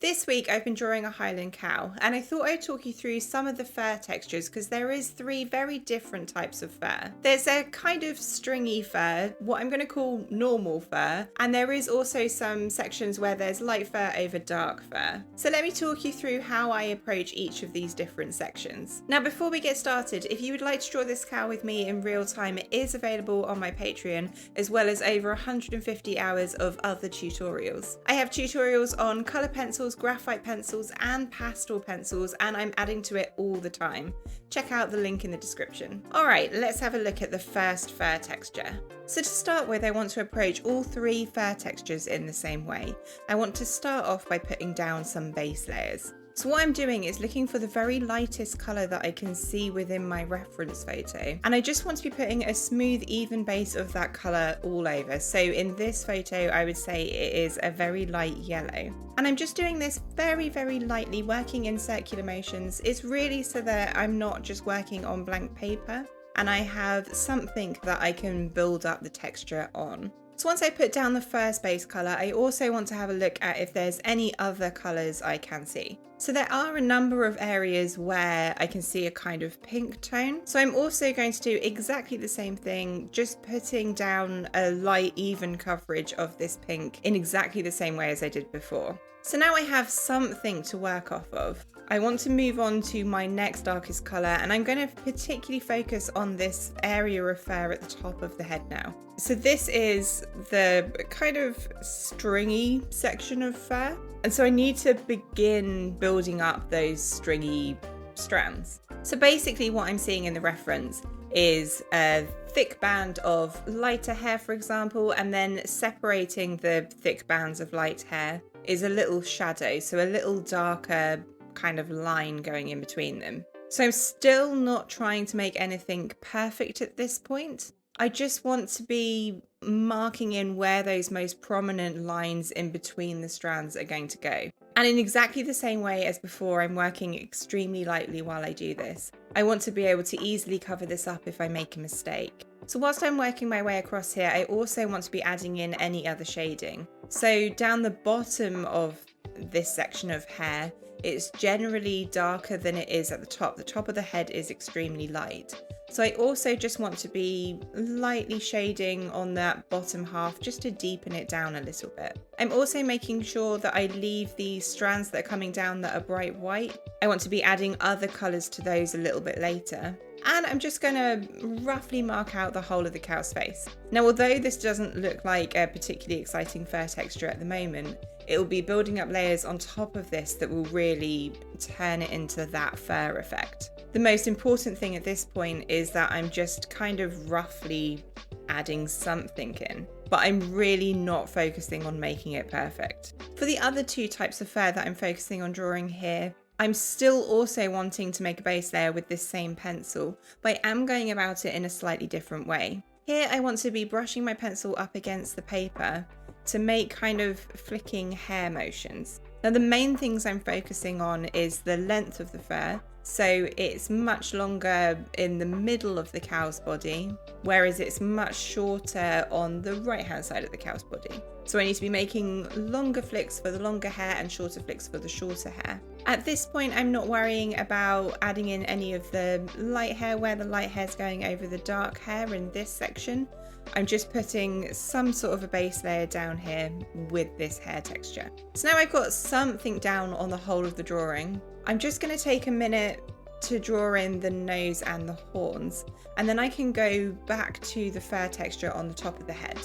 This week I've been drawing a highland cow, and I thought I'd talk you through some of the fur textures because there is three very different types of fur. There's a kind of stringy fur, what I'm going to call normal fur, and there is also some sections where there's light fur over dark fur. So let me talk you through how I approach each of these different sections. Now before we get started, if you would like to draw this cow with me in real time, it is available on my Patreon, as well as over 150 hours of other tutorials. I have tutorials on colour pencils, graphite pencils and pastel pencils, and I'm adding to it all the time. Check out the link in the description. Alright, let's have a look at the first fur texture. So to start with, I want to approach all three fur textures in the same way. I want to start off by putting down some base layers. So what I'm doing is looking for the very lightest colour that I can see within my reference photo. And I just want to be putting a smooth, even base of that colour all over. So in this photo, I would say it is a very light yellow. And I'm just doing this very, very lightly, working in circular motions. It's really so that I'm not just working on blank paper and I have something that I can build up the texture on. So once I put down the first base colour, I also want to have a look at if there's any other colours I can see. So there are a number of areas where I can see a kind of pink tone. So I'm also going to do exactly the same thing, just putting down a light even coverage of this pink in exactly the same way as I did before. So now I have something to work off of. I want to move on to my next darkest colour, and I'm going to particularly focus on this area of fur at the top of the head now. So this is the kind of stringy section of fur, and so I need to begin building up those stringy strands. So basically what I'm seeing in the reference is a thick band of lighter hair, for example, and then separating the thick bands of light hair is a little shadow, so a little darker kind of line going in between them. So I'm still not trying to make anything perfect at this point. I just want to be marking in where those most prominent lines in between the strands are going to go. And in exactly the same way as before, I'm working extremely lightly while I do this. I want to be able to easily cover this up if I make a mistake. So whilst I'm working my way across here, I also want to be adding in any other shading. So down the bottom of this section of hair, it's generally darker than it is at the top. The top of the head is extremely light. So I also just want to be lightly shading on that bottom half just to deepen it down a little bit. I'm also making sure that I leave the strands that are coming down that are bright white. I want to be adding other colours to those a little bit later. And I'm just going to roughly mark out the whole of the cow's face. Now, although this doesn't look like a particularly exciting fur texture at the moment, it will be building up layers on top of this that will really turn it into that fur effect. The most important thing at this point is that I'm just kind of roughly adding something in, but I'm really not focusing on making it perfect. For the other two types of fur that I'm focusing on drawing here, I'm still also wanting to make a base layer with this same pencil, but I am going about it in a slightly different way. Here I want to be brushing my pencil up against the paper to make kind of flicking hair motions. Now the main things I'm focusing on is the length of the fur, so it's much longer in the middle of the cow's body, whereas it's much shorter on the right hand side of the cow's body. So I need to be making longer flicks for the longer hair and shorter flicks for the shorter hair. At this point, I'm not worrying about adding in any of the light hair where the light hair is going over the dark hair in this section. I'm just putting some sort of a base layer down here with this hair texture. So now I've got something down on the whole of the drawing. I'm just going to take a minute to draw in the nose and the horns, and then I can go back to the fur texture on the top of the head.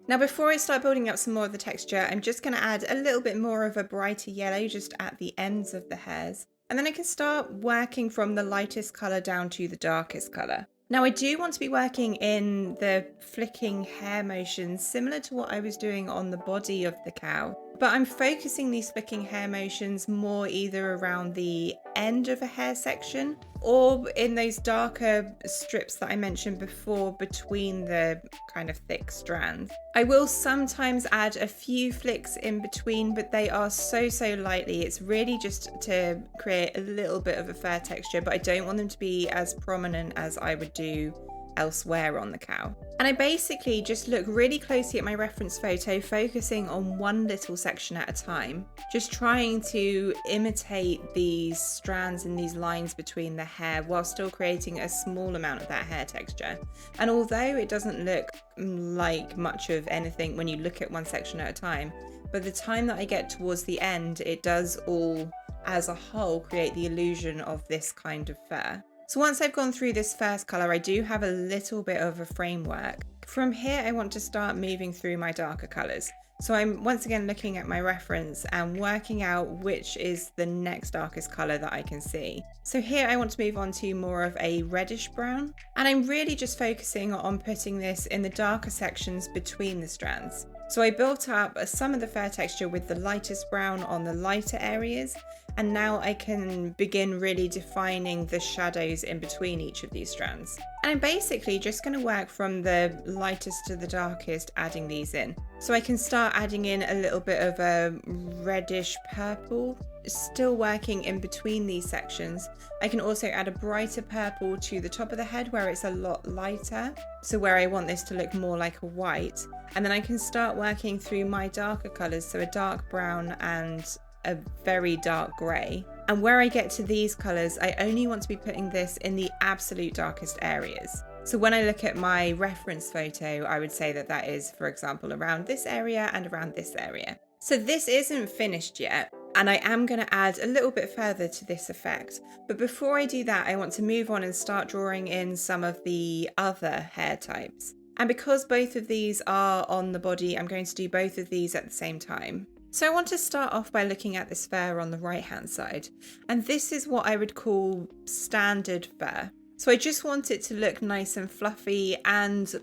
Now before I start building up some more of the texture, I'm just going to add a little bit more of a brighter yellow just at the ends of the hairs. And then I can start working from the lightest colour down to the darkest colour. Now I do want to be working in the flicking hair motions similar to what I was doing on the body of the cow, But I'm focusing these flicking hair motions more either around the end of a hair section or in those darker strips that I mentioned before between the kind of thick strands. I will sometimes add a few flicks in between, but they are so lightly. It's really just to create a little bit of a fur texture, but I don't want them to be as prominent as I would do elsewhere on the cow. And I basically just look really closely at my reference photo, focusing on one little section at a time, just trying to imitate these strands and these lines between the hair while still creating a small amount of that hair texture. And although it doesn't look like much of anything when you look at one section at a time, by the time that I get towards the end, it does all as a whole create the illusion of this kind of fur. So once I've gone through this first colour, I do have a little bit of a framework. From here, I want to start moving through my darker colours. So I'm once again looking at my reference and working out which is the next darkest colour that I can see. So here I want to move on to more of a reddish brown. And I'm really just focusing on putting this in the darker sections between the strands. So I built up some of the fur texture with the lightest brown on the lighter areas, and now I can begin really defining the shadows in between each of these strands. And I'm basically just going to work from the lightest to the darkest, adding these in. So I can start adding in a little bit of a reddish purple, still working in between these sections. I can also add a brighter purple to the top of the head where it's a lot lighter, so where I want this to look more like a white. And then I can start working through my darker colours, so a dark brown and a very dark grey. And where I get to these colours, I only want to be putting this in the absolute darkest areas. So when I look at my reference photo, I would say that that is, for example, around this area and around this area. So this isn't finished yet, and I am going to add a little bit further to this effect. But before I do that, I want to move on and start drawing in some of the other hair types. And because both of these are on the body, I'm going to do both of these at the same time. So I want to start off by looking at this fur on the right hand side. And this is what I would call standard fur. So I just want it to look nice and fluffy and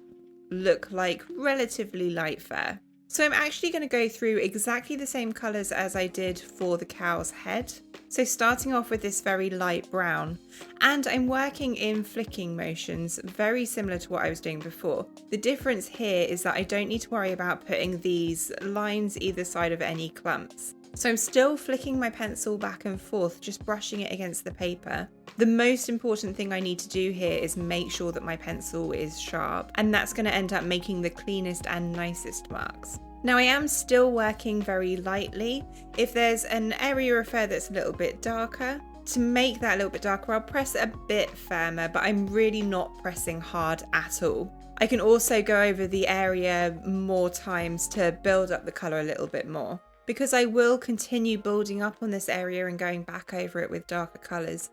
look like relatively light fur. So I'm actually going to go through exactly the same colours as I did for the cow's head. So starting off with this very light brown, and I'm working in flicking motions very similar to what I was doing before. The difference here is that I don't need to worry about putting these lines either side of any clumps. So I'm still flicking my pencil back and forth, just brushing it against the paper. The most important thing I need to do here is make sure that my pencil is sharp, and that's going to end up making the cleanest and nicest marks. Now I am still working very lightly. If there's an area of fur that's a little bit darker, to make that a little bit darker, I'll press a bit firmer, but I'm really not pressing hard at all. I can also go over the area more times to build up the colour a little bit more. Because I will continue building up on this area and going back over it with darker colours.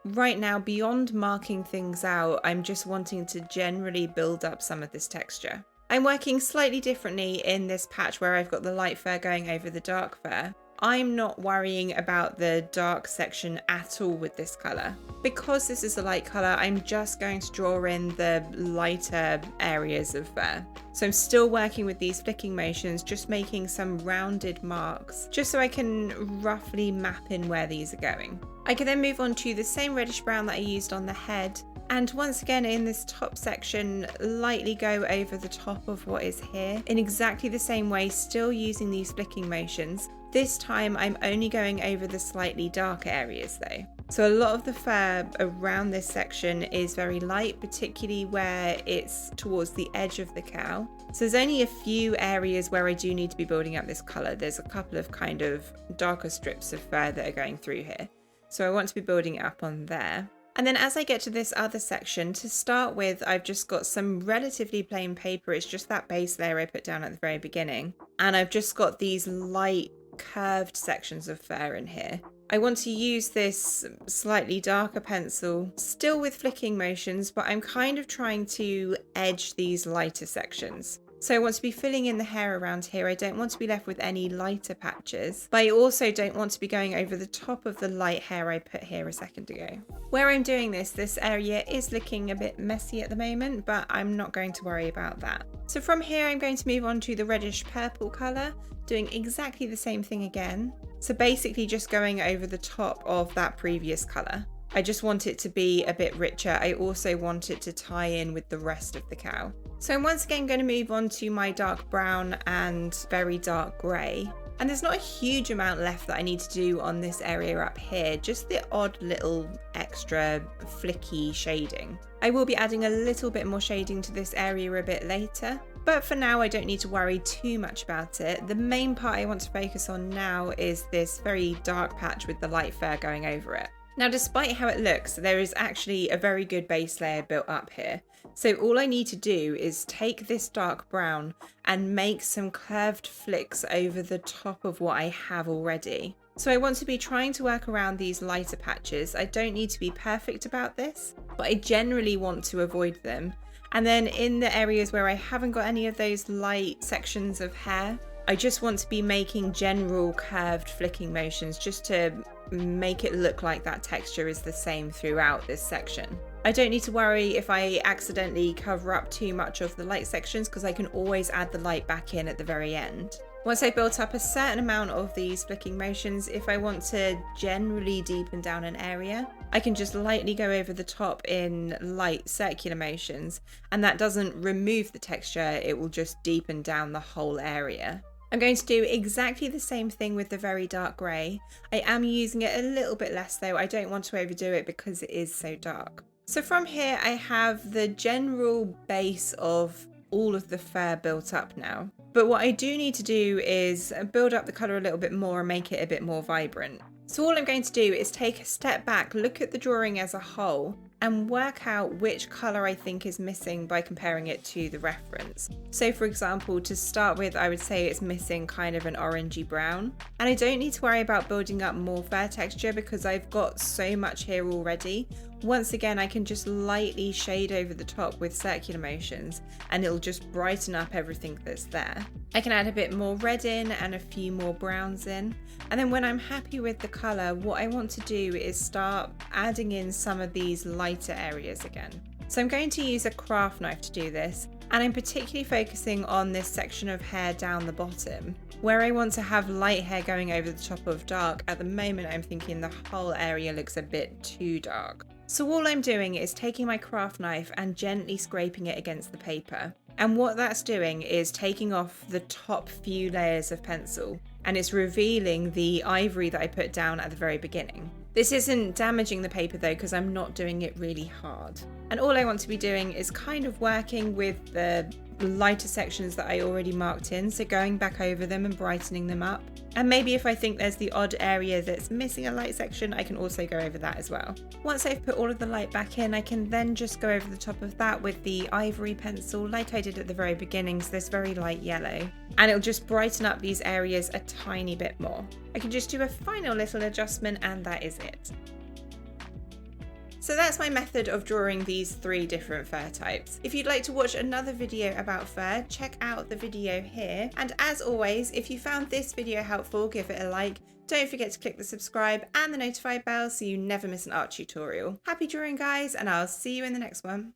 Right now, beyond marking things out, I'm just wanting to generally build up some of this texture. I'm working slightly differently in this patch where I've got the light fur going over the dark fur. I'm not worrying about the dark section at all with this colour. Because this is a light colour, I'm just going to draw in the lighter areas of fur. So I'm still working with these flicking motions, just making some rounded marks, just so I can roughly map in where these are going. I can then move on to the same reddish brown that I used on the head, and once again in this top section, lightly go over the top of what is here in exactly the same way, still using these flicking motions. This time I'm only going over the slightly darker areas though. So a lot of the fur around this section is very light, particularly where it's towards the edge of the cow. So there's only a few areas where I do need to be building up this colour. There's a couple of kind of darker strips of fur that are going through here. So I want to be building it up on there. And then as I get to this other section, to start with, I've just got some relatively plain paper. It's just that base layer I put down at the very beginning. And I've just got these light curved sections of fur in here. I want to use this slightly darker pencil, still with flicking motions, but I'm kind of trying to edge these lighter sections. So I want to be filling in the hair around here. I don't want to be left with any lighter patches, but I also don't want to be going over the top of the light hair I put here a second ago. Where I'm doing this area is looking a bit messy at the moment, but I'm not going to worry about that. So from here, I'm going to move on to the reddish purple color, doing exactly the same thing again. So basically just going over the top of that previous color. I just want it to be a bit richer. I also want it to tie in with the rest of the cow. So I'm once again going to move on to my dark brown and very dark grey. And there's not a huge amount left that I need to do on this area up here, just the odd little extra flicky shading. I will be adding a little bit more shading to this area a bit later, but for now I don't need to worry too much about it. The main part I want to focus on now is this very dark patch with the light fur going over it. Now, despite how it looks, there is actually a very good base layer built up here. So all I need to do is take this dark brown and make some curved flicks over the top of what I have already. So I want to be trying to work around these lighter patches. I don't need to be perfect about this, but I generally want to avoid them. And then in the areas where I haven't got any of those light sections of hair, I just want to be making general curved flicking motions just to make it look like that texture is the same throughout this section. I don't need to worry if I accidentally cover up too much of the light sections because I can always add the light back in at the very end. Once I've built up a certain amount of these flicking motions, if I want to generally deepen down an area, I can just lightly go over the top in light circular motions, and that doesn't remove the texture, it will just deepen down the whole area. I'm going to do exactly the same thing with the very dark grey. I am using it a little bit less though, I don't want to overdo it because it is so dark. So from here I have the general base of all of the fur built up now. But what I do need to do is build up the colour a little bit more and make it a bit more vibrant. So all I'm going to do is take a step back, look at the drawing as a whole, and work out which colour I think is missing by comparing it to the reference. So for example, to start with, I would say it's missing kind of an orangey brown. And I don't need to worry about building up more fur texture because I've got so much here already. Once again, I can just lightly shade over the top with circular motions and it'll just brighten up everything that's there. I can add a bit more red in and a few more browns in. And then when I'm happy with the colour, what I want to do is start adding in some of these lighter areas again. So I'm going to use a craft knife to do this, and I'm particularly focusing on this section of hair down the bottom, where I want to have light hair going over the top of dark. At the moment, I'm thinking the whole area looks a bit too dark. So all I'm doing is taking my craft knife and gently scraping it against the paper. And what that's doing is taking off the top few layers of pencil, and it's revealing the ivory that I put down at the very beginning. This isn't damaging the paper though, because I'm not doing it really hard. And all I want to be doing is kind of working with the lighter sections that I already marked in, so going back over them and brightening them up. And maybe if I think there's the odd area that's missing a light section, I can also go over that as well. Once I've put all of the light back in, I can then just go over the top of that with the ivory pencil like I did at the very beginning, so this very light yellow. And it'll just brighten up these areas a tiny bit more. I can just do a final little adjustment and that is it. So that's my method of drawing these 3 different fur types. If you'd like to watch another video about fur, check out the video here. And as always, if you found this video helpful, give it a like. Don't forget to click the subscribe and the notify bell so you never miss an art tutorial. Happy drawing guys, and I'll see you in the next one.